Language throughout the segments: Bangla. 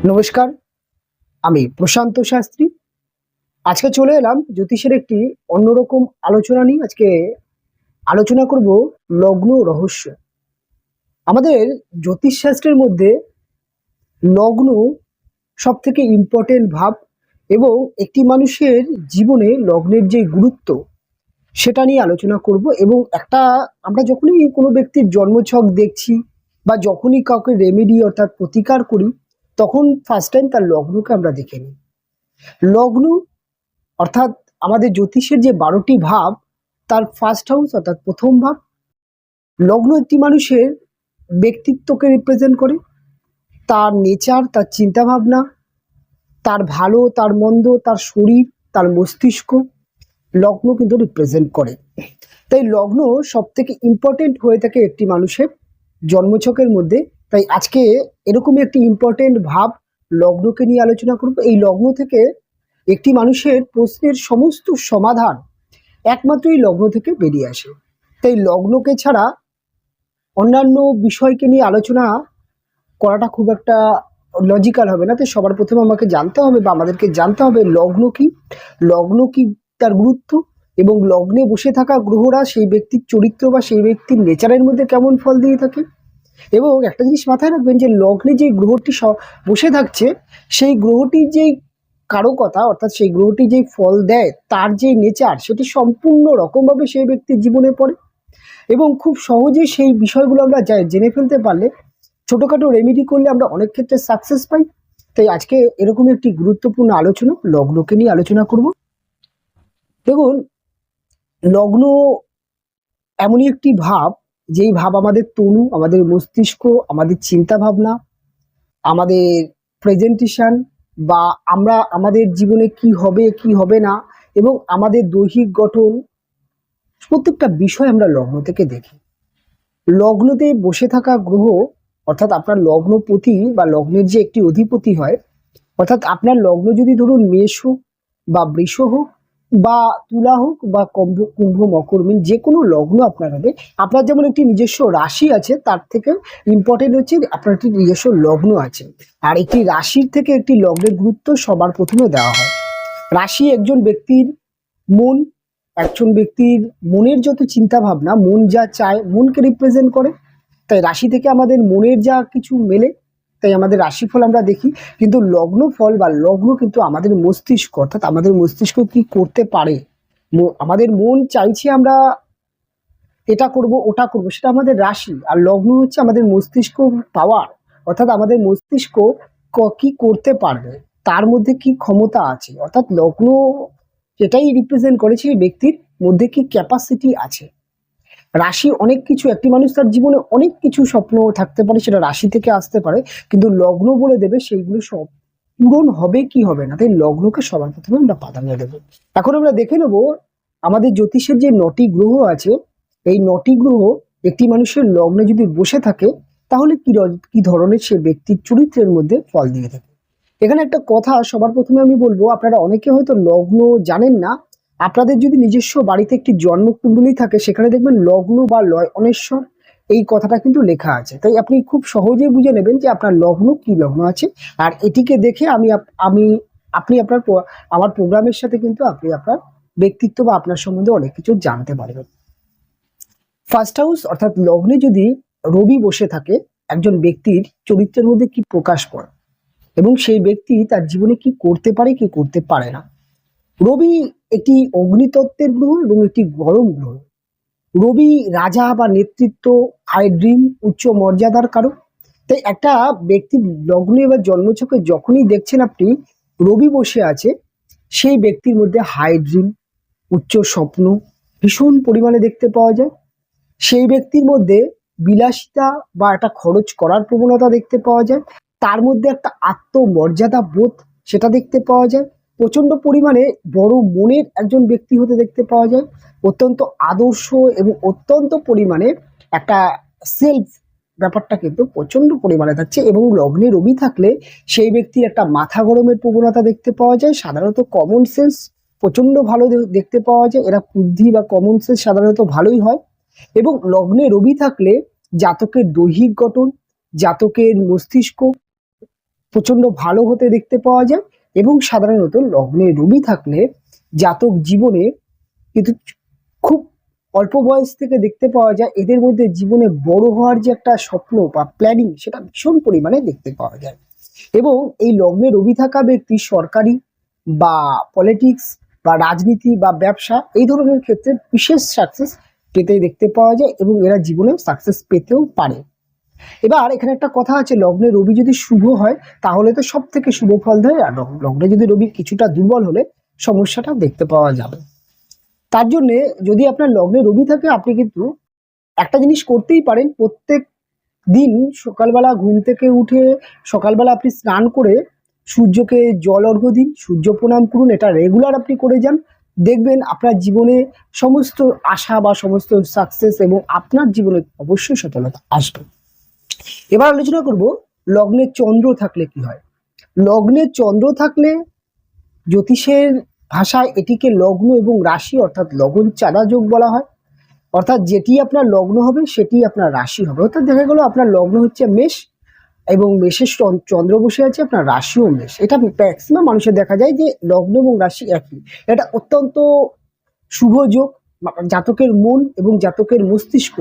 নমস্কার, আমি প্রশান্ত শাস্ত্রী। আজকে চলে এলাম জ্যোতিষের একটি অন্যরকম আলোচনা নিয়ে। আজকে আলোচনা করব লগ্ন রহস্য। আমাদের জ্যোতিষ শাস্ত্রের মধ্যে লগ্ন সব থেকে ইম্পর্টেন্ট ভাব এবং একটি মানুষের জীবনে লগ্নের যে গুরুত্ব সেটা নিয়ে আলোচনা করব। এবং আমরা যখনই কোনো ব্যক্তির জন্মছক দেখছি বা যখনই কাউকে রেমেডি অর্থাৎ প্রতিকার করি, তখন ফার্স্ট টাইম তার লগ্নকে আমরা দেখে নিই। লগ্ন অর্থাৎ আমাদের জ্যোতিষের যে 12টি ভাব, তার ফার্স্ট হাউস অর্থাৎ প্রথম ভাব। লগ্ন একটি মানুষের ব্যক্তিত্বকে রিপ্রেজেন্ট করে, তার নেচার, তার চিন্তা ভাবনা, তার ভালো, তার মন্দ, তার শরীর, তার মস্তিষ্ক লগ্ন কিন্তু রিপ্রেজেন্ট করে। তাই লগ্ন সব থেকে ইম্পর্টেন্ট হয়ে থাকে একটি মানুষের জন্মছকের মধ্যে। তাই আজকে এরকমই একটি ইম্পর্টেন্ট ভাব লগ্নকে নিয়ে আলোচনা করব। এই লগ্ন থেকে একটি মানুষের প্রশ্নের সমস্ত সমাধান একমাত্র এই লগ্ন থেকে বেরিয়ে আসে। তাই লগ্নকে ছাড়া অন্যান্য বিষয়কে নিয়ে আলোচনা করাটা খুব একটা লজিক্যাল হবে না। তাই সবার প্রথমে আমাকে জানতে হবে বা আমাদেরকে জানতে হবে লগ্ন কি, তার গুরুত্ব, এবং লগ্নে বসে থাকা গ্রহরা সেই ব্যক্তির চরিত্র বা সেই ব্যক্তির নেচারের মধ্যে কেমন ফল দিয়ে থাকে। এবং একটা জিনিস মাথায় রাখবেন যে লগ্নে যে গ্রহটি বসে থাকছে, সেই গ্রহটির যে কারকতা অর্থাৎ সেই গ্রহটি যে ফল দেয়, তার যে নেচার, সেটি সম্পূর্ণ রকমভাবে সেই ব্যক্তির জীবনে পড়ে। এবং খুব সহজে সেই বিষয়গুলো আমরা জেনে ফেলতে পারলে, ছোটখাটো রেমেডি করলে আমরা অনেক ক্ষেত্রে সাকসেস পাই। তাই আজকে এরকম একটি গুরুত্বপূর্ণ আলোচনা লগ্নকে নিয়ে আলোচনা করব। দেখুন, লগ্ন এমনই একটি ভাব, যেই ভাব আমাদের তনু, আমাদের মস্তিষ্ক, আমাদের চিন্তা ভাবনা, আমাদের প্রেজেন্টেশন বা আমরা আমাদের জীবনে কি হবে কি হবে না, এবং আমাদের দৈহিক গঠন, প্রত্যেকটা বিষয় আমরা লগ্ন থেকে দেখি। লগ্নতে বসে থাকা গ্রহ অর্থাৎ আপনার লগ্নপতি বা লগ্নের যে একটি অধিপতি হয়, অর্থাৎ আপনার লগ্ন যদি ধরুন মেষ হোক বা বৃষ হোক বা তুলা হোক বা কুম্ভ মকর মিন, যে কোনো লগ্ন আপনার হবে, আপনার যেমন একটি নিজস্ব রাশি আছে, তার থেকে ইম্পর্টেন্ট হচ্ছে আপনার একটি নিজস্ব লগ্ন আছে। আর একটি রাশির থেকে একটি লগ্নের গুরুত্ব সবার প্রথমে দেওয়া হয়। রাশি একজন ব্যক্তির মন, একজন ব্যক্তির মনের যত চিন্তা ভাবনা, মন যা চায়, মনকে রিপ্রেজেন্ট করে। তাই রাশি থেকে আমাদের মনের যা কিছু মেলে, তাই আমাদের রাশিফল আমরা দেখি। কিন্তু লগ্ন ফল বা লগ্ন কিন্তু আমাদের মস্তিষ্ক, অর্থাৎ আমাদের মস্তিষ্ক কি করতে পারে, আমাদের মন চাইছে আমরা এটা করব ওটা করব, সেটা আমাদের রাশি। আর লগ্ন হচ্ছে আমাদের মস্তিষ্ক পাওয়ার, অর্থাৎ আমাদের মস্তিষ্ক কি করতে পারবে, তার মধ্যে কি ক্ষমতা আছে, অর্থাৎ লগ্ন এটাই রিপ্রেজেন্ট করেছে এই ব্যক্তির মধ্যে কি ক্যাপাসিটি আছে। রাশি অনেক কিছু, একটি মানুষ তার জীবনে অনেক কিছু স্বপ্ন থাকতে পারে, সেটা রাশি থেকে আসতে পারে, কিন্তু লগ্ন বলে দেবে সেইগুলো সব পূরণ হবে কি হবে না। তাই লগ্নকে সবার প্রথমে আমরা প্রাধান্য দেবো। এখন আমরা দেখে নেব আমাদের জ্যোতিষের যে 9টি গ্রহ আছে, এই 9টি গ্রহ একটি মানুষের লগ্নে যদি বসে থাকে, তাহলে কি ধরনের সে ব্যক্তির চরিত্রের মধ্যে ফল দিয়ে থাকে। এখানে একটা কথা সবার প্রথমে আমি বলবো, আপনারা অনেকে হয়তো লগ্ন জানেন না। আপনাদের যদি নিজস্ব বাড়িতে একটি জন্মকুণ্ডলী থাকে, সেখানে দেখবেন লগ্ন বা লয় অনেশ্বর এই কথাটা কিন্তু লেখা আছে। তাই আপনি খুব সহজেই বুঝে নেবেন যে আপনার লগ্ন কি লগ্ন আছে। আর এটিকে দেখে আপনি আমার প্রোগ্রামের সাথে কিন্তু আপনি আপনার ব্যক্তিত্ব বা আপনার সম্বন্ধে অনেক কিছু জানতে পারবেন। ফার্স্ট হাউস অর্থাৎ লগ্নে যদি রবি বসে থাকে, একজন ব্যক্তির চরিত্রের মধ্যে কি প্রকাশ পায় এবং সেই ব্যক্তি তার জীবনে কি করতে পারে কি করতে পারে না। রবি একটি অগ্নিতত্ত্বের গ্রহ এবং একটি গরম গ্রহ। রবি রাজা বা নেতৃত্ব, হাই ড্রিম, উচ্চ মর্যাদার কারক। তাই একটা ব্যক্তির লগ্নে বা জন্মছকে যখনই দেখছেন আপনি রবি বসে আছে, সেই ব্যক্তির মধ্যে হাই ড্রিম, উচ্চ স্বপ্ন ভীষণ পরিমাণে দেখতে পাওয়া যায়। সেই ব্যক্তির মধ্যে বিলাসিতা বা একটা খরচ করার প্রবণতা দেখতে পাওয়া যায়। তার মধ্যে একটা আত্মমর্যাদা বোধ, সেটা দেখতে পাওয়া যায়। প্রচন্ড পরিমাণে বড় মনের একজন ব্যক্তি হতে দেখতে পাওয়া যায়। অত্যন্ত আদর্শ এবং অত্যন্ত পরিমাণে একটা সেলফ ব্যাপারটা কিন্তু প্রচন্ড পরিমাণে থাকছে। এবং লগ্নে রবি থাকলে সেই ব্যক্তির একটা মাথা গরমের প্রবণতা দেখতে পাওয়া যায়। সাধারণত কমন সেন্স প্রচন্ড ভালো দেখতে পাওয়া যায়। এরা বুদ্ধি বা কমন সেন্স সাধারণত ভালোই হয়। এবং লগ্নে রবি থাকলে জাতকের দৈহিক গঠন, জাতকের মস্তিষ্ক, প্রচন্ড ভালো হতে দেখতে পাওয়া যায়। এবং সাধারণত লগ্নে রবি থাকলে জাতক জীবনে কিন্তু খুব অল্প বয়স থেকে দেখতে পাওয়া যায় এদের মধ্যে জীবনে বড় হওয়ার যে একটা স্বপ্ন বা প্ল্যানিং সেটা ভীষণ পরিমাণে দেখতে পাওয়া যায়। এবং এই লগ্নে রবি থাকা ব্যক্তি সরকারি বা পলিটিক্স বা রাজনীতি বা ব্যবসা এই ধরনের ক্ষেত্রে বিশেষ সাকসেস পেতে দেখতে পাওয়া যায় এবং এরা জীবনে সাকসেস পেতেও পারে। এবার এখানে একটা কথা আছে, লগ্নে রবি যদি শুভ হয় তাহলে তো সব থেকে শুভ ফল দেয়, আর লগ্নে যদি রবি কিছুটা দুর্বল হলে সমস্যাটা দেখতে পাওয়া যাবে। তার জন্যে যদি আপনার লগ্নে রবি থাকে আপনি কিন্তু একটা জিনিস করতেই পারেন, প্রত্যেক দিন সকালবেলা ঘুম থেকে উঠে সকালবেলা আপনি স্নান করে সূর্যকে জল অর্ঘ্য দিন, সূর্য প্রণাম করুন, এটা রেগুলার আপনি করে যান। দেখবেন আপনার জীবনে সমস্ত আশা বা সমস্ত সাকসেস এবং আপনার জীবনে অবশ্যই সফলতা আসবে। এবার আলোচনা করব লগ্নে চন্দ্র থাকলে কি হয়। লগ্নে চন্দ্র থাকলে জ্যোতিষের ভাষায় এটিকে লগ্ন এবং রাশি অর্থাৎ লগন চাঁদা যোগ বলা হয়। অর্থাৎ যেটি আপনার লগ্ন হবে সেটি আপনার রাশি হবে। অর্থাৎ দেখা গেল আপনার লগ্ন হচ্ছে মেষ এবং মেষের চন্দ্র বসে আছে, আপনার রাশিও মেষ। এটা ম্যাক্সিমাম মানুষের দেখা যায় যে লগ্ন এবং রাশি একই। এটা অত্যন্ত শুভ যোগ। জাতকের মন এবং জাতকের মস্তিষ্ক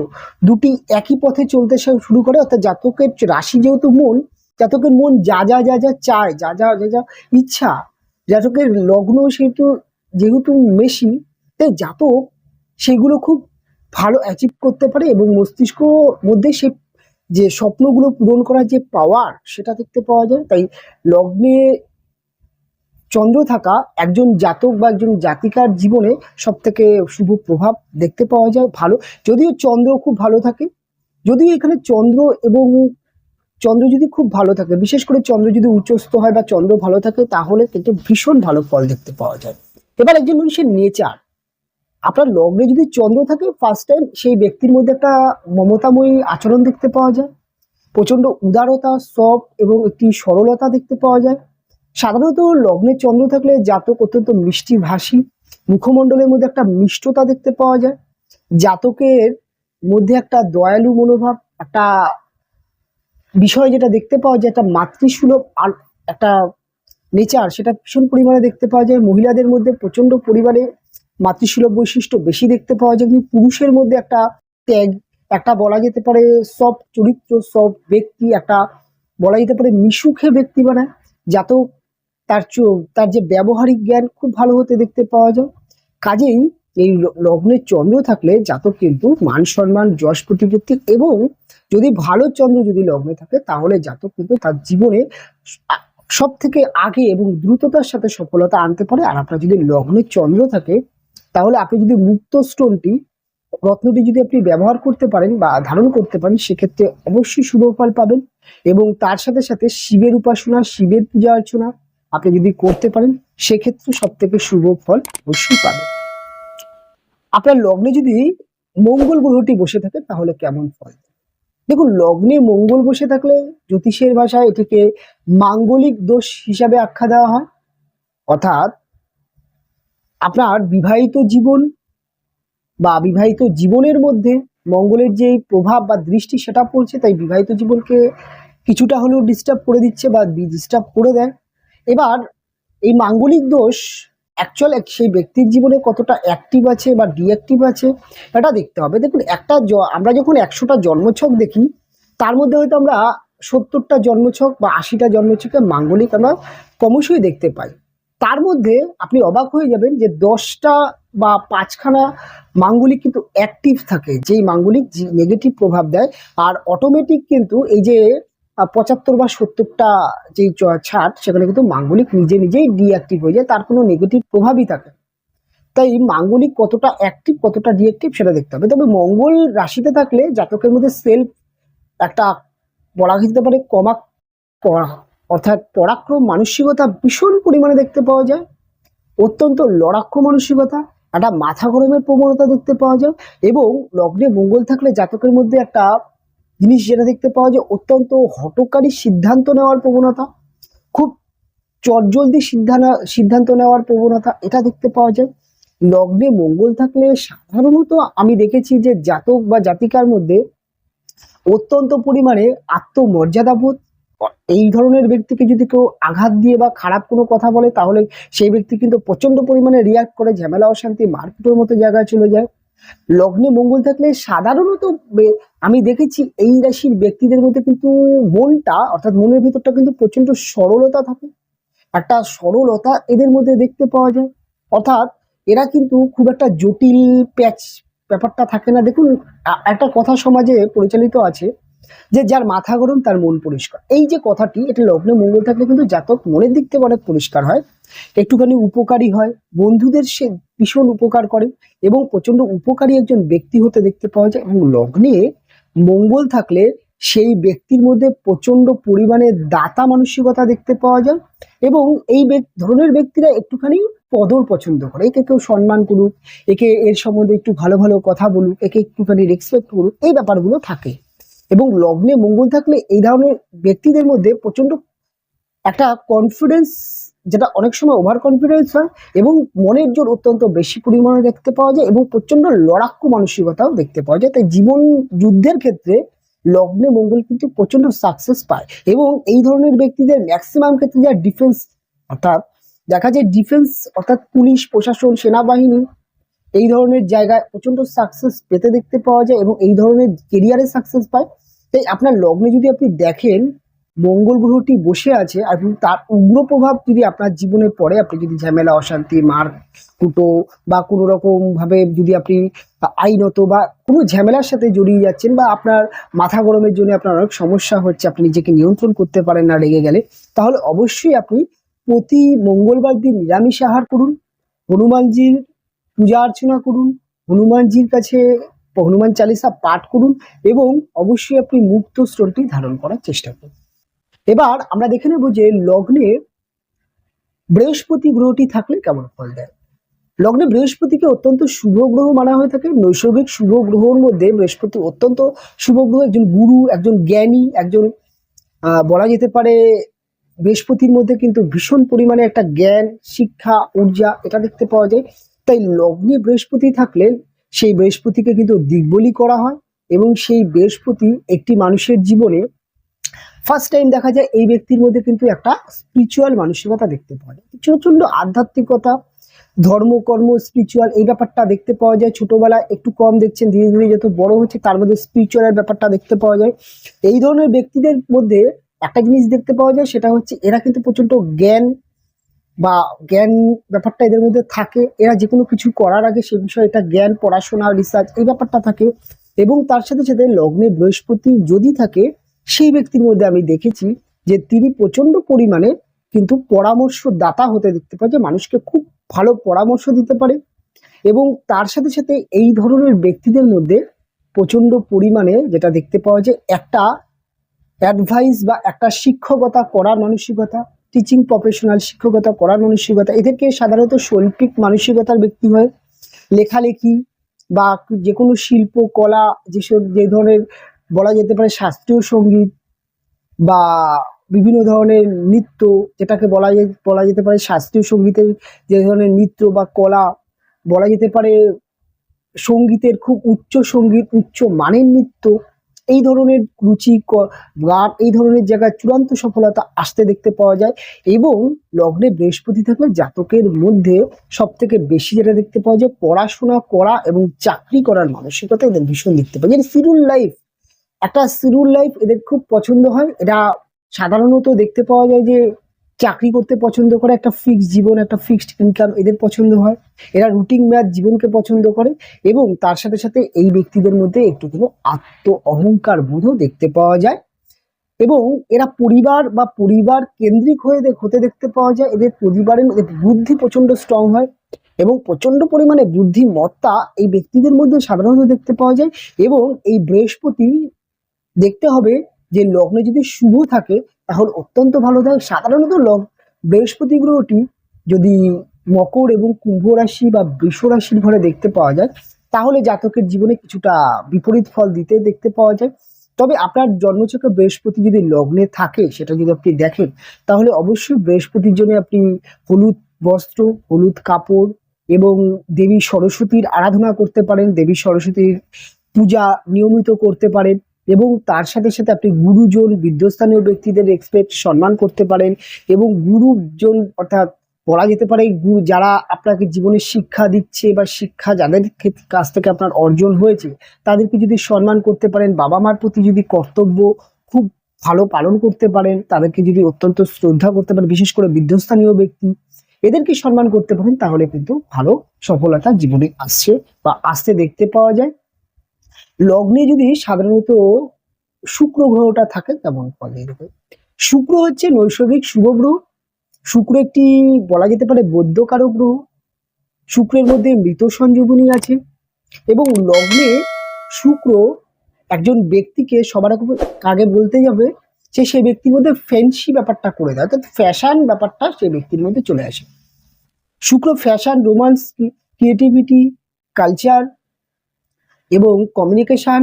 দুটি একই পথে চলতে শুরু করে। অর্থাৎ জাতকের রাশি যেহেতু মন, জাতকের মন যা যা যা যা চায়, যা যা যা যা ইচ্ছা, জাতকের লগ্ন সেহেতু যেহেতু মেশি, তাই জাতক সেগুলো খুব ভালো অ্যাচিভ করতে পারে এবং মস্তিষ্ক মধ্যে সে যে স্বপ্নগুলো পূরণ করার যে পাওয়ার সেটা দেখতে পাওয়া যায়। তাই লগ্নে চন্দ্র থাকা একজন জাতক বা একজন জাতিকার জীবনে সব থেকে শুভ প্রভাব দেখতে পাওয়া যায় ভালো। যদিও চন্দ্র খুব ভালো থাকে, যদিও এখানে চন্দ্র এবং চন্দ্র যদি খুব ভালো থাকে, বিশেষ করে চন্দ্র যদি উচ্চস্থ হয় বা চন্দ্র ভালো থাকে তাহলে কিন্তু ভীষণ ভালো ফল দেখতে পাওয়া যায়। এবার একজন মানুষের নেচার, আপনার লগ্নে যদি চন্দ্র থাকে ফার্স্ট টাইম সেই ব্যক্তির মধ্যে একটা মমতাময়ী আচরণ দেখতে পাওয়া যায়, প্রচন্ড উদারতা, সফট এবং একটি সরলতা দেখতে পাওয়া যায়। সাধারণত লগ্নে চন্দ্র থাকলে জাতক অত্যন্ত মিষ্টি ভাষী, মুখমণ্ডলের মধ্যে একটা মিষ্টতা দেখতে পাওয়া যায়, জাতকের মধ্যে একটা দয়ালু মনোভাব, একটা বিষয় যেটা দেখতে পাওয়া যায়, একটা মাতৃসুলভ আর একটা নেচার সেটা ভীষণ পরিমাণে দেখতে পাওয়া যায়। মহিলাদের মধ্যে প্রচন্ড পরিমাণে মাতৃসুলভ বৈশিষ্ট্য বেশি দেখতে পাওয়া যায়, কিন্তু পুরুষের মধ্যে একটা ত্যাগ, একটা বলা যেতে পারে সব চরিত্র, সব ব্যক্তি, একটা বলা যেতে পারে মিশুখে ব্যক্তি বানায় জাতক। তার যে ব্যবহারিক জ্ঞান খুব ভালো হতে দেখতে পাওয়া যায়। কাজেই এই লগ্নে চন্দ্র থাকলে জাতক কিন্তু মান সম্মান, যশ প্রতিপত্তি এবং যদি ভালো চন্দ্র যদি লগ্নে থাকে তাহলে জাতক কিন্তু তার জীবনে সব থেকে আগে এবং দ্রুততার সাথে সফলতা আনতে পারে। আর আপনার যদি লগ্নে চন্দ্র থাকে তাহলে আপনি যদি মুক্ত স্টোনটি, রত্নটি যদি আপনি ব্যবহার করতে পারেন বা ধারণ করতে পারেন সেক্ষেত্রে অবশ্যই শুভ ফল পাবেন। এবং তার সাথে সাথে শিবের উপাসনা, শিবের পূজা অর্চনা আপনি যদি করতে পারেন সেক্ষেত্রে সব থেকে শুভ ফল অবশ্যই পাবেন। আপনার লগ্নে যদি মঙ্গল গ্রহটি বসে থাকে তাহলে কেমন ফল? দেখুন, লগ্নে মঙ্গল বসে থাকলে জ্যোতিষের ভাষায় এটিকে মাঙ্গলিক দোষ হিসাবে আখ্যা দেওয়া হয়। অর্থাৎ আপনার বিবাহিত জীবন বা বিবাহিত জীবনের মধ্যে মঙ্গলের যে প্রভাব বা দৃষ্টি সেটা পড়ছে, তাই বিবাহিত জীবনকে কিছুটা হলেও ডিস্টার্ব করে দিচ্ছে বা ডিস্টার্ব করে দেয়। এবার এই মাঙ্গলিক দোষ অ্যাকচুয়াল সেই ব্যক্তির জীবনে কতটা অ্যাক্টিভ আছে বা ডিঅ্যাক্টিভ আছে এটা দেখতে হবে। দেখুন, আমরা যখন 100টা জন্মছক দেখি তার মধ্যে হয়তো আমরা 70টা জন্মছক বা 80টা জন্মছকে মাঙ্গলিক আমরা ক্রমশই দেখতে পাই। তার মধ্যে আপনি অবাক হয়ে যাবেন যে 10টা বা 5খানা মাঙ্গলিক কিন্তু অ্যাক্টিভ থাকে, যেই মাঙ্গলিক নেগেটিভ প্রভাব দেয়। আর অটোমেটিক কিন্তু এই যে 75 বা 70টা যে ছাট সেখানে কিন্তু মাঙ্গলিক নিজে নিজেই ডিঅ্যাক্টিভ হয়ে যায়, তার কোনো নেগেটিভ প্রভাবই থাকে। তাই মাঙ্গলিক কতটা অ্যাক্টিভ কতটা ডিঅ্যাক্টিভ সেটা দেখতে হবে। তবে মঙ্গল রাশিতে থাকলে জাতকের মধ্যে সেলফ একটা বলা যেতে পারে অর্থাৎ পরাক্রম মানসিকতা ভীষণ পরিমাণে দেখতে পাওয়া যায়, অত্যন্ত লড়াক্ষ মানসিকতা, একটা মাথা গরমের প্রবণতা দেখতে পাওয়া যায়। এবং লগ্নে মঙ্গল থাকলে জাতকের মধ্যে একটা জিনিস যেটা দেখতে পাওয়া যায়, অত্যন্ত হঠকারী সিদ্ধান্ত নেওয়ার প্রবণতা, খুব চটজলদি সিদ্ধান্ত নেওয়ার প্রবণতা এটা দেখতে পাওয়া যায়। লগ্নে মঙ্গল থাকলে সাধারণত আমি দেখেছি যে জাতক বা জাতিকার মধ্যে অত্যন্ত পরিমাণে আত্মমর্যাদাবোধ, এই ধরনের ব্যক্তিকে যদি কেউ আঘাত দিয়ে বা খারাপ কোনো কথা বলে, তাহলে সেই ব্যক্তি কিন্তু প্রচন্ড পরিমাণে রিয়াক্ট করে, ঝামেলা অশান্তি মারপিটের মতো জায়গায় চলে যায়। লগ্নে মঙ্গল থাকলে সাধারণত আমি দেখেছি এই রাশির ব্যক্তিদের মধ্যে কিন্তু মনটা, অর্থাৎ মনের ভিতরটা কিন্তু প্রচন্ড সরলতা থাকে, একটা সরলতা এদের মধ্যে দেখতে পাওয়া যায়। অর্থাৎ এরা কিন্তু খুব একটা জটিল প্যাচ ব্যাপারটা থাকে না। দেখুন, একটা কথা সমাজে পরিচালিত আছে যে যার মাথা গরম তার মন পরিষ্কার। এই যে কথাটি, এটা লগ্নে মঙ্গল থাকলে কিন্তু জাতক মনের দিক থেকে অনেক পরিষ্কার হয়, একটুখানি উপকারী হয়, বন্ধুদের সে ভীষণ উপকার করে এবং প্রচন্ড উপকারী একজন ব্যক্তি হতে দেখতে পাওয়া যায়। এবং লগ্নে মঙ্গল থাকলে সেই ব্যক্তির মধ্যে প্রচন্ড পরিমাণে দাতা মানসিকতা দেখতে পাওয়া যায় এবং এই ধরনের ব্যক্তিরা একটুখানি কদর পছন্দ করে, একে কেউ সম্মান করুক, একে এর সম্বন্ধে একটু ভালো ভালো কথা বলুক, একে একটুখানি রেসপেক্ট করুক, এই ব্যাপারগুলো থাকে। এবং লগ্নে মঙ্গল থাকলে এই ধরনের ব্যক্তিদের মধ্যে প্রচন্ড একটা কনফিডেন্স, যেটা অনেক সময় ওভার কনফিডেন্স হয়, এবং মনের জোর অত্যন্ত বেশি পরিমাণে দেখতে পাওয়া যায় এবং প্রচন্ড লড়াক্কু মানসিকতাও দেখতে পাওয়া যায়। তাই জীবন যুদ্ধের ক্ষেত্রে লগ্নে মঙ্গল কিন্তু প্রচন্ড সাকসেস পায়। এবং এই ধরনের ব্যক্তিদের ম্যাক্সিমাম ক্ষেত্রে যা ডিফেন্স, অর্থাৎ দেখা যায় ডিফেন্স অর্থাৎ পুলিশ প্রশাসন সেনাবাহিনী এই ধরনের জায়গায় প্রচন্ড সাকসেস পেতে দেখতে পাওয়া যায় এবং এই ধরনের কেরিয়ারে সাকসেস পায়। তাই আপনার লগ্নে যদি আপনি দেখেন মঙ্গল গ্রহটি বসে আছে আর তার উগ্র প্রভাব যদি আপনার জীবনে পড়ে, আপনি যদি ঝামেলা অশান্তি মার কুটো বা কোনো রকম ভাবে যদি আপনি আইনত বা কোনো ঝামেলার সাথে জড়িয়ে যাচ্ছেন, বা আপনার মাথা গরমের জন্য আপনার অনেক সমস্যা হচ্ছে, আপনি নিজেকে নিয়ন্ত্রণ করতে পারেন না রেগে গেলে, তাহলে অবশ্যই আপনি প্রতি মঙ্গলবার দিন নিরামিষ আহার করুন, হনুমানজির পূজা অর্চনা করুন, হনুমানজির কাছে হনুমান চালিসা পাঠ করুন এবং অবশ্যই আপনি মুক্ত স্টোনটি ধারণ করার চেষ্টা করুন। এবার আমরা দেখে নেব যে লগ্নে বৃহস্পতি গ্রহটি থাকলে কেমন ফল দেয়। লগ্নে বৃহস্পতিকে অত্যন্ত শুভ গ্রহ মানা হয়ে থাকে। নৈসর্গিক শুভ গ্রহর মধ্যে বৃহস্পতি অত্যন্ত শুভ গ্রহ, একজন গুরু, একজন জ্ঞানী, একজন বলা যেতে পারে বৃহস্পতির মধ্যে কিন্তু ভীষণ পরিমাণে একটা জ্ঞান, শিক্ষা, ঊর্জা এটা দেখতে পাওয়া যায়। তাই লগ্নে বৃহস্পতি থাকলে সেই বৃহস্পতিকে কিন্তু দিগ্বলি করা হয় এবং সেই বৃহস্পতি একটি মানুষের জীবনে ফার্স্ট টাইম দেখা যায় এই ব্যক্তির মধ্যে কিন্তু একটা স্পিরিচুয়াল মানসিকতা দেখতে পাওয়া যায়, প্রচন্ড আধ্যাত্মিকতা, ধর্মকর্ম, স্পিরিচুয়াল এই ব্যাপারটা দেখতে পাওয়া যায়। ছোটবেলায় একটু কম দেখছেন, ধীরে ধীরে যত বড় হচ্ছে তার মধ্যে স্পিরিচুয়ালের ব্যাপারটা দেখতে পাওয়া যায়। এই ধরনের ব্যক্তিদের মধ্যে একটা জিনিস দেখতে পাওয়া যায়, সেটা হচ্ছে এরা কিন্তু প্রচন্ড জ্ঞান বা জ্ঞান ব্যাপারটা এদের মধ্যে থাকে। এরা যে কোনো কিছু করার আগে সে বিষয়ে এটা জ্ঞান, পড়াশোনা, রিসার্চ এই ব্যাপারটা থাকে। এবং তার সাথে সাথে লগ্নে বৃহস্পতি যদি থাকে সেই ব্যক্তির মধ্যে আমি দেখেছি যে তিনি প্রচন্ড পরিমাণে কিন্তু পরামর্শদাতা হতে দেখতে পাই, যে মানুষকে খুব ভালো পরামর্শ দিতে পারে। এবং তার সাথে সাথে এই ধরনের ব্যক্তিদের মধ্যে প্রচন্ড পরিমাণে যেটা দেখতে পাওয়া যায় একটা অ্যাডভাইস বা একটা শিক্ষকতা করার মানসিকতা, টিচিং প্রফেশনাল শিক্ষকতা করার মানসিকতা, এদেরকে সাধারণত শৈল্পিক মানসিকতার ব্যক্তি হয়। লেখালেখি বা যে কোনো শিল্প কলা, যেসব যে ধরনের বলা যেতে পারে শাস্ত্রীয় সঙ্গীত বা বিভিন্ন ধরনের নৃত্য, যেটাকে বলা যেতে পারে শাস্ত্রীয় সঙ্গীতের যে ধরনের নৃত্য বা কলা, বলা যেতে পারে সঙ্গীতের খুব উচ্চ সঙ্গীত, উচ্চ মানের নৃত্য, এই ধরনের রুচি গান, এই ধরনের জায়গায় চূড়ান্ত সফলতা আসতে দেখতে পাওয়া যায়। এবং লগ্নে বৃহস্পতি থাকলে জাতকের মধ্যে সব থেকে বেশি যেটা দেখতে পাওয়া যায় পড়াশোনা করা এবং চাকরি করার মানসিকতা এদের ভীষণ দেখতে পাওয়া যায়। শিডিউল লাইফ, একটা শিডিউল লাইফ এদের খুব পছন্দ হয়। এরা সাধারণত দেখতে পাওয়া যায় যে চাকরি করতে পছন্দ করে, একটা ফিক্সড জীবন, একটা ফিক্সড ইনকাম এদের পছন্দ হয়। এরা রুটিন ম্যাচ জীবনকে পছন্দ করে এবং তার সাথে সাথে এই ব্যক্তিদের মধ্যে একটু কোনো আত্ম অহংকার বোধও দেখতে পাওয়া যায়। এবং এরা পরিবার বা পরিবার কেন্দ্রিক হতে দেখতে পাওয়া যায়। এদের পরিবারের মধ্যে বুদ্ধি প্রচন্ড স্ট্রং হয় এবং প্রচন্ড পরিমাণে বুদ্ধিমত্তা এই ব্যক্তিদের মধ্যে সাধারণত দেখতে পাওয়া যায়। এবং এই বৃহস্পতি দেখতে হবে যে লগ্নে যদি শুভ থাকে তাহলে অত্যন্ত ভালো থাকে। সাধারণত বৃহস্পতি গ্রহটি যদি মকর এবং কুম্ভ রাশি বা বৃষ রাশির ঘরে দেখতে পাওয়া যায় তাহলে জাতকের জীবনে কিছুটা বিপরীত ফল দিতে দেখতে পাওয়া যায়। তবে আপনার জন্মছকে বৃহস্পতি যদি লগ্নে থাকে, সেটা যদি আপনি দেখেন তাহলে অবশ্যই বৃহস্পতির জন্য আপনি হলুদ বস্ত্র, হলুদ কাপড় এবং দেবী সরস্বতীর আরাধনা করতে পারেন, দেবী সরস্বতীর পূজা নিয়মিত করতে পারেন এবং তার সাথে সাথে আপনি গুরুজন, বৃদ্ধস্থানীয় ব্যক্তিদের রেসপেক্ট, সম্মান করতে পারেন। এবং গুরুজন অর্থাৎ বলা যেতে পারে যারা আপনাকে জীবনে শিক্ষা দিচ্ছে বা শিক্ষা যাদের কাছ থেকে আপনার অর্জন হয়েছে তাদেরকে যদি সম্মান করতে পারেন, বাবা মার প্রতি যদি কর্তব্য খুব ভালো পালন করতে পারেন, তাদেরকে যদি অত্যন্ত শ্রদ্ধা করতে পারেন, বিশেষ করে বৃদ্ধস্থানীয় ব্যক্তি এদেরকে সম্মান করতে পারেন, তাহলে কিন্তু ভালো সফলতা জীবনে আসছে বা আসতে দেখতে পাওয়া যায়। লগ্নে যদি সাধারণত শুক্র গ্রহটা থাকে তেমন ফল দেবে। শুক্র হচ্ছে নৈসর্গিক শুভ গ্রহ। শুক্র একটি বলা যেতে পারে বৈদ্যকারক গ্রহ। শুক্রের মধ্যে মৃত সঞ্জীবনী আছে এবং লগ্নে শুক্র একজন ব্যক্তিকে সবার আগে বলতে যাবে যে সেই ব্যক্তির মধ্যে ফ্যান্সি ব্যাপারটা করে দেয়, অর্থাৎ ফ্যাশন ব্যাপারটা সেই ব্যক্তির মধ্যে চলে আসে। শুক্র ফ্যাশন, রোমান্স, ক্রিয়েটিভিটি, কালচার এবং কমিউনিকেশন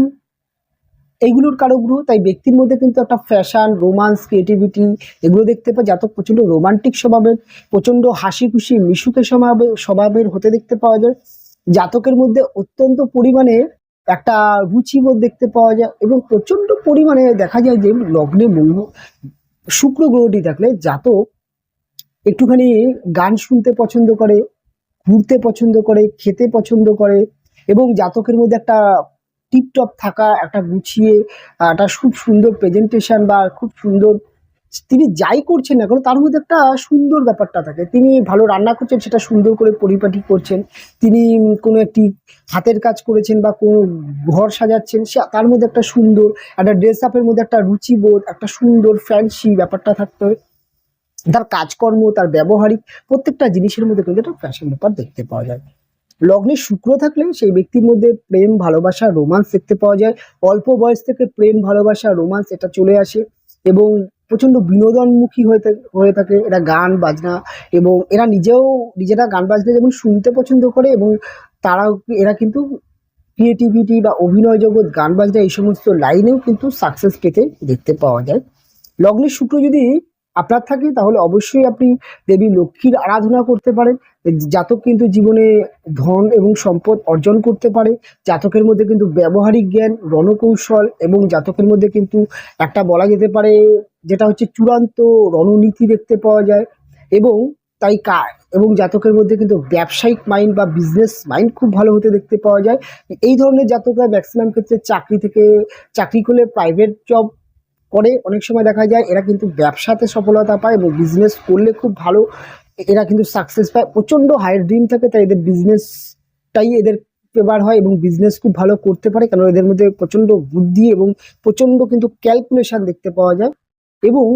এইগুলোর কারক গ্রহ। তাই ব্যক্তির মধ্যে কিন্তু একটা ফ্যাশন, রোমান্স, ক্রিয়েটিভিটি এগুলো দেখতে পাই। জাতক প্রচন্ড রোমান্টিক স্বভাবের, প্রচন্ড হাসি খুশি মিশুকে স্বভাবের হতে দেখতে পাওয়া যায়। জাতকের মধ্যে অত্যন্ত পরিমাণে একটা রুচিবোধ দেখতে পাওয়া যায় এবং প্রচন্ড পরিমাণে দেখা যায় যে লগ্নে শুক্র গ্রহটি থাকলে জাতক একটুখানি গান শুনতে পছন্দ করে, ঘুরতে পছন্দ করে, খেতে পছন্দ করে এবং জাতকের মধ্যে একটা টিপটপ থাকা, একটা গুছিয়ে একটা খুব সুন্দর প্রেজেন্টেশন বা খুব সুন্দর তিনি যাই করছেন না কেন তার মধ্যে একটা সুন্দর ব্যাপারটা থাকে। তিনি ভালো রান্না করছেন, সেটা সুন্দর করে পরিপাটি করছেন। তিনি কোনো একটি হাতের কাজ করেছেন বা কোনো ঘর সাজাচ্ছেন, সে তার মধ্যে একটা সুন্দর একটা ড্রেস আপের মধ্যে একটা রুচিবোধ, একটা সুন্দর ফ্যান্সি ব্যাপারটা থাকতে হয়। তার কাজকর্ম, তার ব্যবহারিক প্রত্যেকটা জিনিসের মধ্যে কিন্তু একটা ফ্যাশন ব্যাপার দেখতে পাওয়া যায়। লগ্নে শুক্র থাকলে সেই ব্যক্তির মধ্যে প্রেম, ভালোবাসা, রোমান্স দেখতে পাওয়া যায়। অল্প বয়স থেকে প্রেম, ভালোবাসা, রোমান্স এটা চলে আসে এবং প্রচন্ড বিনোদনমুখী হয়ে থাকে। এরা গান বাজনা এবং নিজেরা গান বাজনা যেমন শুনতে পছন্দ করে এবং এরা কিন্তু ক্রিয়েটিভিটি বা অভিনয় জগৎ, গান বাজনা এই সমস্ত লাইনেও কিন্তু সাকসেস পেতে দেখতে পাওয়া যায়। লগ্নে শুক্র যদি আপনার থাকে তাহলে অবশ্যই আপনি দেবী লক্ষ্মীর আরাধনা করতে পারেন। জাতক কিন্তু জীবনে ধন এবং সম্পদ অর্জন করতে পারে। জাতকের মধ্যে কিন্তু ব্যবহারিক জ্ঞান, রণকৌশল এবং জাতকের মধ্যে কিন্তু একটা বলা যেতে পারে যেটা হচ্ছে চূড়ান্ত রণনীতি দেখতে পাওয়া যায় এবং তাই এবং জাতকের মধ্যে কিন্তু ব্যবসায়িক মাইন্ড বা বিজনেস মাইন্ড খুব ভালো হতে দেখতে পাওয়া যায়। এই ধরনের জাতকরা ম্যাক্সিমাম ক্ষেত্রে চাকরি করলে প্রাইভেট জব করে, অনেক সময় দেখা যায় এরা কিন্তু ব্যবসাতে সফলতা পায় এবং বিজনেস করলে খুব ভালো এরা কিন্তু সাকসেস পায়। প্রচন্ড হাই ড্রিম থাকে, তাই এদের বিজনেসটাই এদের ফেভার হয় এবং বিজনেস খুব ভালো করতে পারে, কারণ এদের মধ্যে প্রচন্ড বুদ্ধি এবং প্রচন্ড কিন্তু ক্যালকুলেশন দেখতে পাওয়া যায়। এবং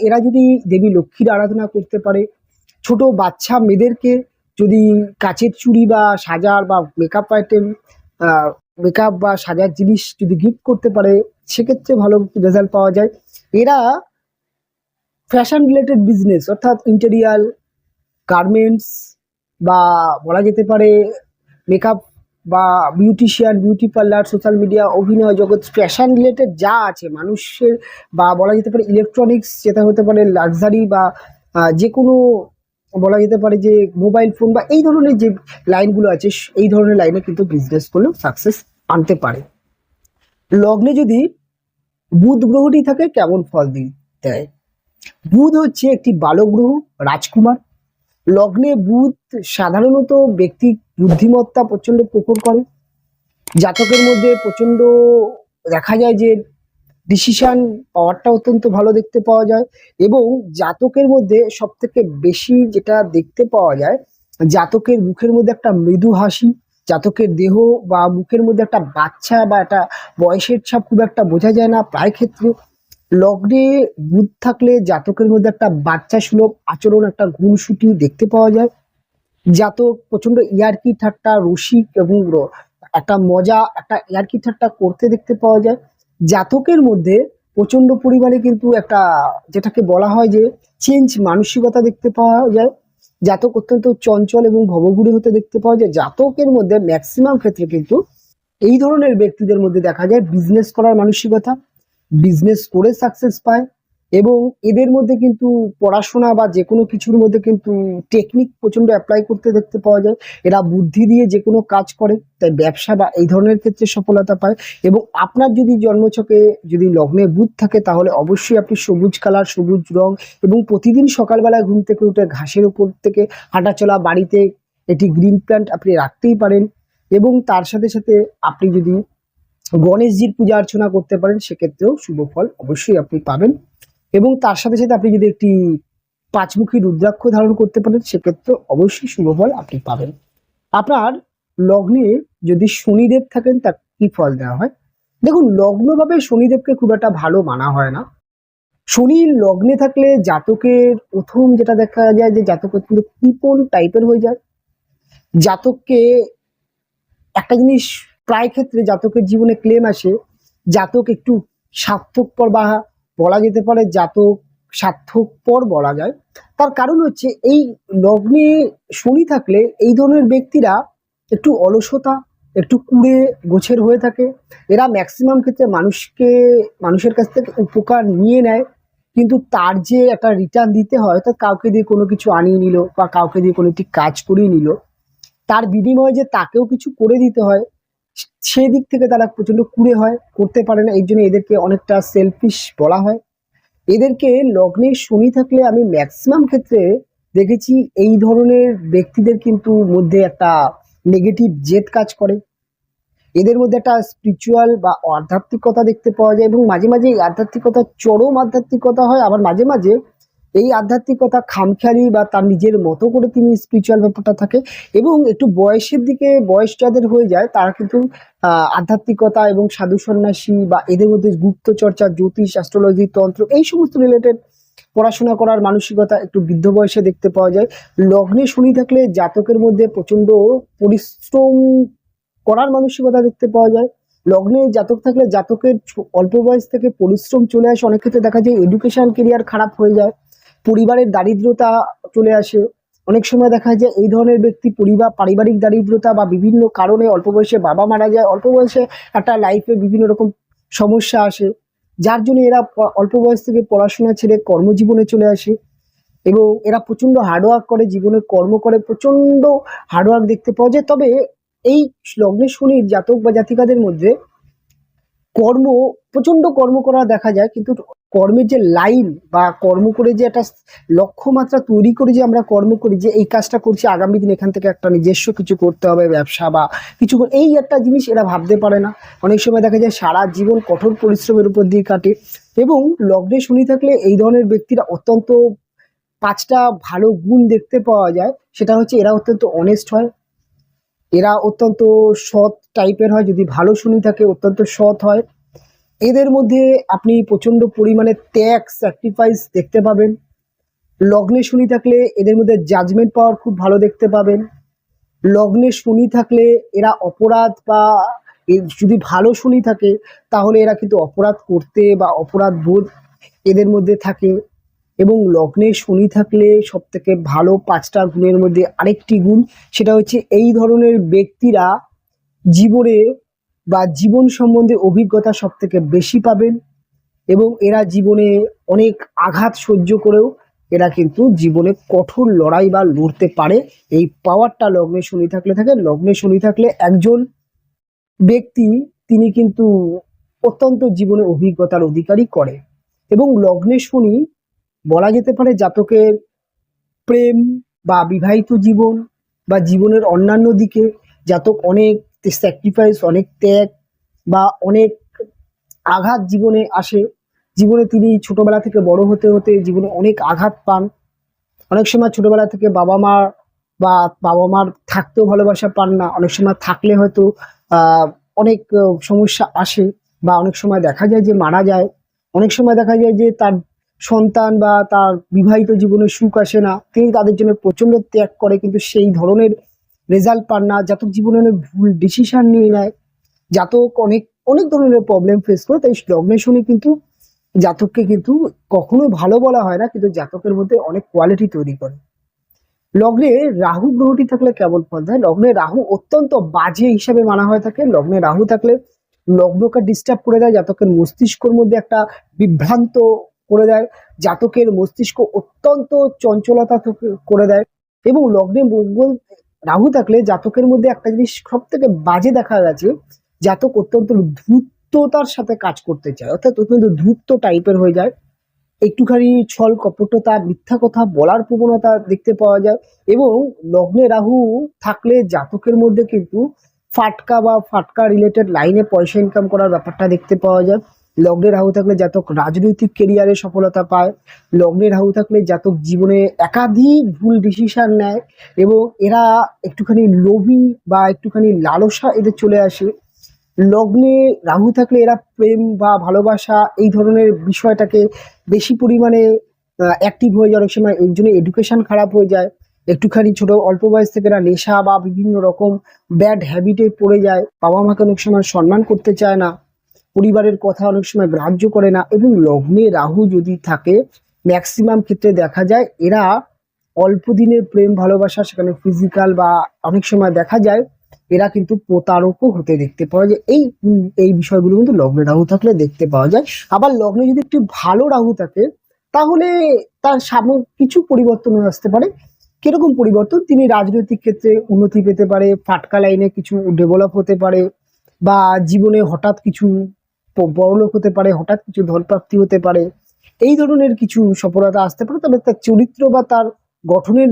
এরা যদি দেবী লক্ষ্মীর আরাধনা করতে পারে, ছোট বাচ্চা মেয়েদেরকে যদি কাচের চুড়ি বা সাজার বা মেকআপ আইটেম, মেকআপ বা সাজার জিনিস যদি গিফট করতে পারে, সেক্ষেত্রে ভালো রেজাল্ট পাওয়া যায়। এরা ফ্যাশন রিলেটেড বিজনেস অর্থাৎ ইন্টেরিয়াল, গার্মেন্টস বা বলা যেতে পারে মেকআপ বা beautician, beauty parlour, social media, অভিনয় জগৎ, ফ্যাশন রিলেটেড যা আছে মানুষের বা বলা যেতে পারে ইলেকট্রনিক্স, যেটা হতে পারে লাক্সারি বা যে কোনো বলা যেতে পারে যে মোবাইল ফোন বা এই ধরনের যে লাইনগুলো আছে, এই ধরনের লাইনে কিন্তু বিজনেস করলেও সাকসেস আনতে পারে। লগ্নে যদি বুধ গ্রহটি থাকে কেমন ফল দেয়? বুধ হচ্ছে একটি বালক গ্রহ, রাজকুমার। লগ্নে বুধ সাধারণত ব্যক্তি বুদ্ধিমত্তা প্রচন্ড প্রখর করে। জাতকের মধ্যে প্রচন্ড দেখা যায় যে ডিসিশন পাওয়ারটা অত্যন্ত ভালো দেখতে পাওয়া যায় এবং জাতকের মধ্যে সব থেকে বেশি যেটা দেখতে পাওয়া যায়, জাতকের মুখের মধ্যে একটা মৃদু হাসি, জাতকের দেহ বা মুখের মধ্যে একটা বাচ্চা বা একটা বয়সের ছাপ খুব একটা বোঝা যায় না প্রায় ক্ষেত্রে। লগ্নে বুধ থাকলে জাতকের মধ্যে একটা বাচ্চা সুলভ আচরণ, একটা গুণসুটি দেখতে পাওয়া যায়। জাতক প্রচন্ড ইয়ার্কি ঠাট্টা, রসিক এবং একটা মজা, একটা ইয়ার্কি ঠাট্টা করতে দেখতে পাওয়া যায়। জাতকের মধ্যে প্রচন্ড পরিমাণে কিন্তু একটা যেটাকে বলা হয় যে চেঞ্জ মানসিকতা দেখতে পাওয়া যায়। জাতক অত্যন্ত চঞ্চল এবং ভবঘুরে হতে দেখতে পাওয়া যায়। জাতকের মধ্যে ম্যাক্সিমাম ক্ষেত্রে কিন্তু এই ধরনের ব্যক্তিদের মধ্যে দেখা যায় বিজনেস করার মানসিকতা, বিজনেস করে সাকসেস পায় এবং এদের মধ্যে কিন্তু পড়াশোনা বা যে কোনো কিছুর মধ্যে কিন্তু টেকনিক প্রচন্ড অ্যাপ্লাই করতে দেখতে পাওয়া যায়। এরা বুদ্ধি দিয়ে যে কোনো কাজ করে, তাই ব্যবসা বা এই ধরনের ক্ষেত্রে সফলতা পায়। এবং আপনার যদি জন্মছকে যদি লগ্নে বুধ থাকে তাহলে অবশ্যই আপনি সবুজ কালার, সবুজ রং এবং প্রতিদিন সকালবেলায় ঘুম থেকে উঠে ঘাসের উপর থেকে হাঁটাচলা, বাড়িতে এটি গ্রিন প্ল্যান্ট আপনি রাখতেই পারেন। এবং তার সাথে সাথে আপনি যদি গণেশজির পূজা অর্চনা করতে পারেন সেক্ষেত্রেও শুভ ফল অবশ্যই আপনি পাবেন। এবং তার সাথে সাথে আপনি যদি একটি পাঁচমুখী রুদ্রাক্ষ ধারণ করতে পারেন সেক্ষেত্রে অবশ্যই শুভ ফল আপনি পাবেন। আপনার লগ্নে যদি শনিদেব থাকেন তার কি ফল দেওয়া হয়? দেখুন, লগ্নভাবে শনিদেবকে খুব একটা ভালো মানা হয় না। শনি লগ্নে থাকলে জাতকের প্রথম যেটা দেখা যায় যে জাতকের কিন্তু কৃপণ টাইপের হয়ে যায়। জাতককে একটা জিনিস প্রায় ক্ষেত্রে জাতকের জীবনে ক্লেম আসে, জাতক একটু স্বার্থপর বা বলা যেতে পারে জাতক স্বার্থপর বলা যায়। তার কারণ হচ্ছে এই লগ্নে শনি থাকলে এই ধরনের ব্যক্তিরা একটু অলসতা, একটু কুড়ে গোছের হয়ে থাকে। এরা ম্যাক্সিমাম ক্ষেত্রে মানুষের কাছ থেকে উপকার নিয়ে নেয়, কিন্তু তার যে একটা রিটার্ন দিতে হয়, তা কাউকে দিয়ে কোনো কিছু আনিয়ে নিল বা কাউকে দিয়ে কোনো একটি কাজ করিয়ে নিল, তার বিনিময়ে যে তাকেও কিছু করে দিতে হয়, সেদিক থেকে তারা প্রচন্ড কুঁড়ে হয়, করতে পারে না। এই জন্য এদেরকে অনেকটা সেলফিশ বলা হয়। এদেরকে লগ্নে শনি থাকলে আমি ম্যাক্সিমাম ক্ষেত্রে দেখেছি এই ধরনের ব্যক্তিদের কিন্তু মধ্যে একটা নেগেটিভ জেদ কাজ করে। এদের মধ্যে একটা স্পিরিচুয়াল বা আধ্যাত্মিকতা দেখতে পাওয়া যায় এবং মাঝে মাঝে এই আধ্যাত্মিকতা চরম আধ্যাত্মিকতা হয়, আবার মাঝে মাঝে এই আধ্যাত্মিকতা খামখেয়ালি বা তার নিজের মতো করে তিনি স্পিরিচুয়াল ব্যাপারটা থাকে। এবং একটু বয়সের দিকে বয়স যাদের হয়ে যায় তারা কিন্তু আধ্যাত্মিকতা এবং সাধু সন্ন্যাসী বা এদের মধ্যে গুপ্তচর্চা, জ্যোতিষ, অ্যাস্ট্রোলজি, তন্ত্র এই সমস্ত রিলেটেড পড়াশোনা করার মানসিকতা একটু বৃদ্ধ বয়সে দেখতে পাওয়া যায়। লগ্নে শনি থাকলে জাতকের মধ্যে প্রচন্ড পরিশ্রম করার মানসিকতা দেখতে পাওয়া যায়। লগ্নে জাতক থাকলে জাতকের অল্প বয়স থেকে পরিশ্রম চলে আসে, অনেক ক্ষেত্রে দেখা যায় এডুকেশন কেরিয়ার খারাপ হয়ে যায়, পরিবারের দারিদ্রতা চলে আসে। অনেক সময় দেখা যায় এই ধরনের ব্যক্তি পারিবারিক দারিদ্রতা বা বিভিন্ন কারণে অল্প বয়সে বাবা মারা যায়, অল্প বয়সে একটা লাইফে বিভিন্ন রকম সমস্যা আসে, যার জন্য এরা অল্প বয়স থেকে পড়াশোনা ছেড়ে কর্মজীবনে চলে আসে। এবং এরা প্রচন্ড হার্ডওয়ার্ক করে, জীবনে কর্ম করে, প্রচন্ড হার্ডওয়ার্ক দেখতে পাওয়া যায়। তবে এই লগ্নে শনির জাতক বা জাতিকাদের মধ্যে কর্ম প্রচন্ড কর্ম করা দেখা যায়, কিন্তু কর্মের যে লাইন বা কর্ম করে যে একটা লক্ষ্যমাত্রা তৈরি করে যে আমরা কর্ম করি, যে এই কাজটা করছি আগামী দিন এখান থেকে একটা নিজস্ব কিছু করতে হবে, ব্যবসা বা কিছু এই একটা জিনিস এরা ভাবতে পারে না। অনেক সময় দেখা যায় সারা জীবন কঠোর পরিশ্রমের উপর দিয়ে কাটে। এবং লগ্নে শনি থাকলে এই ধরনের ব্যক্তিরা অত্যন্ত পাঁচটা ভালো গুণ দেখতে পাওয়া যায়। সেটা হচ্ছে এরা অত্যন্ত অনেস্ট হয়, এরা অত্যন্ত সৎ টাইপের হয়, যদি ভালো শনি থাকে অত্যন্ত সৎ হয়। এদের মধ্যে আপনি প্রচন্ড পরিমাণে ত্যাগ, স্যাক্রিফাইস দেখতে পাবেন। লগ্নে শনি থাকলে এদের মধ্যে জাজমেন্ট পাওয়ার খুব ভালো দেখতে পাবেন। লগ্নে শনি থাকলে এরা অপরাধ বা যদি ভালো শনি থাকে তাহলে এরা কিন্তু অপরাধ করতে বা অপরাধ বোধ এদের মধ্যে থাকে। এবং লগ্নে শনি থাকলে সব থেকে ভালো পাঁচটা গুণের মধ্যে আরেকটি গুণ, সেটা হচ্ছে এই ধরনের ব্যক্তিরা জীবনে বা জীবন সম্বন্ধে অভিজ্ঞতা সব থেকে বেশি পাবেন। এবং এরা জীবনে অনেক আঘাত সহ্য করেও এরা কিন্তু জীবনে কঠোর লড়াই বা লড়তে পারে। এই পাওয়ারটা লগ্নে শনি থাকলে থাকে। লগ্নে শনি থাকলে একজন ব্যক্তি তিনি কিন্তু অত্যন্ত জীবনে অভিজ্ঞতার অধিকারী করে। এবং লগ্নে শনি বলা যেতে পারে জাতকের প্রেম বা বিবাহিত জীবন বা জীবনের অন্যান্য দিকে জাতক অনেক স্যাক্রিফাইস, অনেক ত্যাগ বা অনেক আঘাত জীবনে আসে। জীবনে তিনি ছোটবেলা থেকে বড় হতে হতে জীবনে অনেক আঘাত পান। অনেক সময় ছোটবেলা থেকে বাবা মার থাকতেও ভালোবাসা পান না, অনেক সময় থাকলে হয়তো আহ অনেক সমস্যা আসে, বা অনেক সময় দেখা যায় যে মারা যায়। অনেক সময় দেখা যায় যে তার সন্তান বা তার বিবাহিত জীবনে সুখ আসে না, তিনি তাদের জন্য প্রচন্ড ত্যাগ করে, কিন্তু সেই ধরনের রেজাল্ট পান না। জাতক জীবনে অনেক ভুল ডিসিশন নিয়ে নেয়, জাতক অনেক অনেক ধরনের প্রবলেম ফেস করে। তাই লগ্নে শনি কিন্তু জাতককে কিন্তু কখনোই ভালো বলা হয় না, কিন্তু জাতকের মধ্যে অনেক কোয়ালিটি তৈরি করে। লগ্নে রাহু গ্রহটি থাকলে কেমন ফল দেয়? লগ্নে রাহু অত্যন্ত বাজে হিসাবে মানা হয়ে থাকে। লগ্নে রাহু থাকলে লগ্নকে ডিস্টার্ব করে দেয়, জাতকের মস্তিষ্কের মধ্যে একটা বিভ্রান্ত করে দেয়, জাতকের মস্তিষ্ক অত্যন্ত চঞ্চলতা করে দেয়। এবং লগ্নে মঙ্গল রাহু থাকলে জাতকের মধ্যে একটা জিনিস সব থেকে বাজে দেখা গেছে, জাতক অত্যন্ত ধূর্ততার সাথে কাজ করতে চায়, অর্থাৎ অত্যন্ত ধূর্ত টাইপের হয়ে যায়। একটুখানি ছল কপটতা, মিথ্যা কথা বলার প্রবণতা দেখতে পাওয়া যায়। এবং লগ্নে রাহু থাকলে জাতকের মধ্যে কিন্তু ফাটকা রিলেটেড লাইনে পয়সা ইনকাম করার ব্যাপারটা দেখতে পাওয়া যায়। লগ্নে রাহু থাকলে জাতক রাজনৈতিক কেরিয়ারে সফলতা পায়। লগ্নে রাহু থাকলে জাতক জীবনে একাধিক ভুল ডিসিশন নেয় এবং এরা একটুখানি লোভী বা একটুখানি লালসা এদের চলে আসে। লগ্নে রাহু থাকলে এরা প্রেম বা ভালোবাসা এই ধরনের বিষয়টাকে বেশি পরিমাণে অ্যাক্টিভ হয়ে যায়। অনেক সময় এর জন্য এডুকেশন খারাপ হয়ে যায়। একটুখানি ছোট অল্প বয়স থেকে এরা নেশা বা বিভিন্ন রকম ব্যাড হ্যাবিটে পড়ে যায়। বাবা মাকে অনেক সময় সম্মান করতে চায় না, পরিবারের কথা অনেক সময় গ্রাহ্য করে না। এবং লগ্নে রাহু যদি থাকে, ম্যাক্সিমাম ক্ষেত্রে দেখা যায় এরা অল্প দিনের প্রেম ভালোবাসা, সেখানে ফিজিক্যাল বা অনেক সময় দেখা যায় এরা কিন্তু প্রতারকও হতে দেখতে পাওয়া যায়। এই বিষয়গুলো কিন্তু লগ্নে রাহু থাকলে দেখতে পাওয়া যায়। আবার লগ্নে যদি একটি ভালো রাহু থাকে তাহলে তার সামনে কিছু পরিবর্তন আসতে পারে। কিরকম পরিবর্তন? তিনি রাজনৈতিক ক্ষেত্রে উন্নতি পেতে পারে, ফাটকা লাইনে কিছু ডেভেলপ হতে পারে, বা জীবনে হঠাৎ কিছু বড়লোক হতে পারে, হঠাৎ কিছু ধনপ্রাপ্তি হতে পারে, এই ধরনের কিছু সফলতা আসতে পারে। তবে তার চরিত্র বা তার গঠনের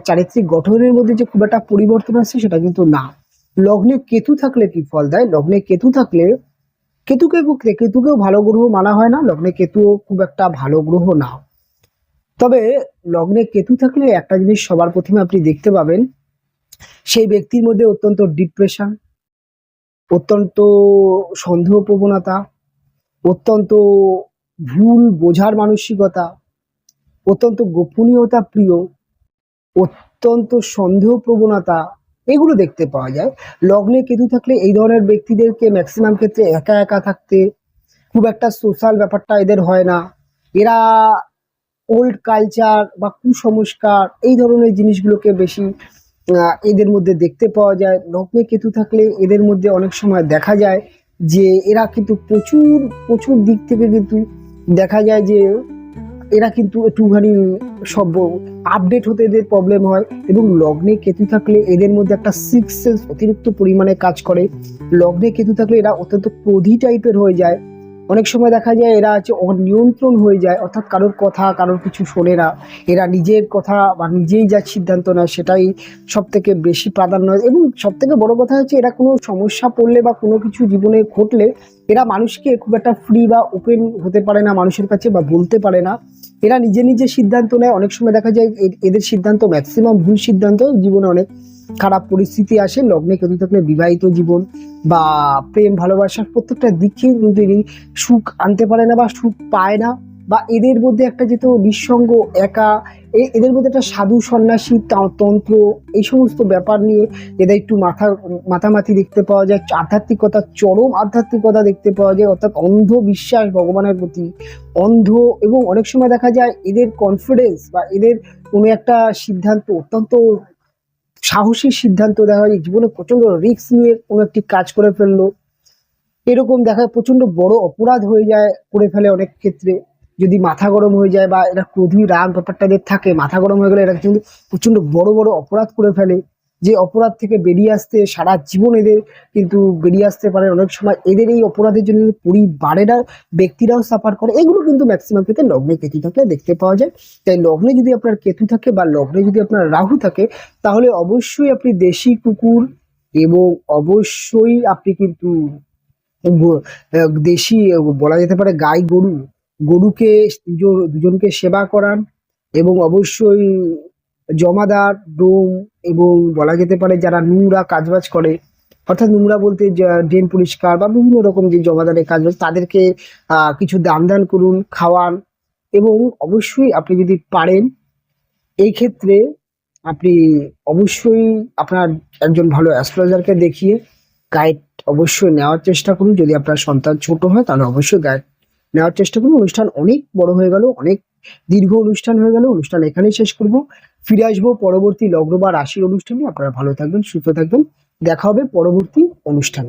চারিত্রিক গঠনের মধ্যে যে খুব একটা পরিবর্তন আসছে সেটা কিন্তু না। লগ্নে কেতু থাকলে কি ফল দেয়? লগ্নে কেতু থাকলে কেতুকেও ভালো গ্রহ মানা হয় না, লগ্নে কেতুও খুব একটা ভালো গ্রহ না। তবে লগ্নে কেতু থাকলে একটা জিনিস সবার প্রথমে আপনি দেখতে পাবেন, সেই ব্যক্তির মধ্যে অত্যন্ত ডিপ্রেশন, অত্যন্ত সন্দেহ প্রবণতা, অত্যন্ত ভুল বোঝার মানসিকতা, অত্যন্ত গোপনীয়তা প্রিয়, অত্যন্ত সন্দেহ প্রবণতা, এগুলো দেখতে পাওয়া যায়। লগ্নে কেতু থাকলে এই ধরনের ব্যক্তিদেরকে ম্যাক্সিমাম ক্ষেত্রে একা একা থাকতে, খুব একটা সোশ্যাল ব্যাপারটা এদের হয় না। এরা ওল্ড কালচার বা কুসংস্কার এই ধরনের জিনিসগুলোকে বেশি এদের মধ্যে দেখতে পাওয়া যায়। লগ্নে কেতু থাকলে এদের মধ্যে অনেক সময় দেখা যায় যে এরা কিন্তু প্রচুর প্রচুর দিক থেকে কিন্তু দেখা যায় যে এরা কিন্তু একটুখানি সব আপডেট হতে এদের প্রবলেম হয়। এবং লগ্নে কেতু থাকলে এদের মধ্যে একটা সিক্স সেন্স অতিরিক্ত পরিমাণে কাজ করে। লগ্নে কেতু থাকলে এরা অত্যন্ত ক্রোধী টাইপের হয়ে যায়। অনেক সময় দেখা যায় এরা হচ্ছে অনিয়ন্ত্রণ হয়ে যায়, অর্থাৎ কারোর কথা কারোর কিছু শোনে না। এরা নিজের কথা বা নিজেই যা সিদ্ধান্ত নেয় সেটাই সব থেকে বেশি প্রাধান্য। এবং সব থেকে বড় কথা হচ্ছে এরা কোনো সমস্যা পড়লে বা কোনো কিছু জীবনে ঘটলে এরা মানুষকে খুব একটা ফ্রি বা ওপেন হতে পারে না মানুষের কাছে, বা বলতে পারে না। এরা নিজে নিজে সিদ্ধান্ত নেয়। অনেক সময় দেখা যায় এদের সিদ্ধান্ত ম্যাক্সিমাম ভুল সিদ্ধান্ত, জীবনে অনেক খারাপ পরিস্থিতি আসে। লগ্নে কেতু থাকলে বিবাহিত জীবন বা প্রেম ভালোবাসার প্রত্যেকটা দিকেই কিন্তু এরা সুখ আনতে পারে না বা সুখ পায় না। বা এদের মধ্যে একটা যেহেতু নিঃসঙ্গ একা, এদের মধ্যে একটা সাধু সন্ন্যাসী তন্ত্র এই সমস্ত ব্যাপার নিয়ে এদের একটু মাথামাতি দেখতে পাওয়া যায়। আধ্যাত্মিকতা, চরম আধ্যাত্মিকতা দেখতে পাওয়া যায়, অর্থাৎ অন্ধ বিশ্বাস ভগবানের প্রতি, অন্ধ। এবং অনেক সময় দেখা যায় এদের কনফিডেন্স বা এদের কোনো একটা সিদ্ধান্ত অত্যন্ত সাহসী সিদ্ধান্ত দেখা যায়, জীবনে প্রচন্ড রিস্ক নিয়ে কোনো একটি কাজ করে ফেললো, এরকম দেখা যায় প্রচন্ড বড় অপরাধ হয়ে যায়, করে ফেলে অনেক ক্ষেত্রে। যদি মাথা গরম হয়ে যায় বা এরা ক্রোধী রাগ ব্যাপারটা এদের থাকে, মাথা গরম হয়ে গেলে এরা কিন্তু প্রচন্ড বড় বড় অপরাধ করে ফেলে। যে অপরাধ থেকে বেরিয়ে আসতে সারা জীবন এদের কিন্তু বেরিয়ে আসতে পারে। অনেক সময় এদের এই অপরাধের জন্য পরিবারেরা ব্যক্তিরাও সাফার করে। এগুলো কিন্তু ম্যাক্সিমাম ক্ষেত্রে লগ্নে কেতু থাকলে দেখতে পাওয়া যায়। তাই লগ্নে যদি আপনার কেতু থাকে বা লগ্নে যদি আপনার রাহু থাকে, তাহলে অবশ্যই আপনি দেশি কুকুর এবং অবশ্যই আপনি কিন্তু দেশি বলা যেতে পারে গাই গরুকে দুজনকে সেবা করান। এবং অবশ্যই জমাদার, ডোম, এবং বলা যেতে পারে যারা নোংরা কাজবাজ করে, অর্থাৎ নোংরা বলতে ড্রেন পরিষ্কার বা বিভিন্ন রকম যে জমাদারের কাজবাজ, তাদেরকে কিছু দান করুন, খাওয়ান। এবং অবশ্যই আপনি যদি পারেন এই ক্ষেত্রে আপনি অবশ্যই আপনার একজন ভালো অ্যাস্ট্রোলজারকে দেখিয়ে গাইড অবশ্যই নেওয়ার চেষ্টা করুন। যদি আপনার সন্তান ছোট হয় তাহলে অবশ্যই গাইড নেওয়ার চেষ্টা করুন। অনুষ্ঠান অনেক বড় হয়ে গেল, অনেক দীর্ঘ অনুষ্ঠান হয়ে গেল, অনুষ্ঠান এখানেই শেষ করব। ফিরে আসবো পরবর্তী লগ্ন বা রাশির অনুষ্ঠানে। আপনারা ভালো থাকবেন, সুস্থ থাকবেন, দেখা হবে পরবর্তী অনুষ্ঠানে।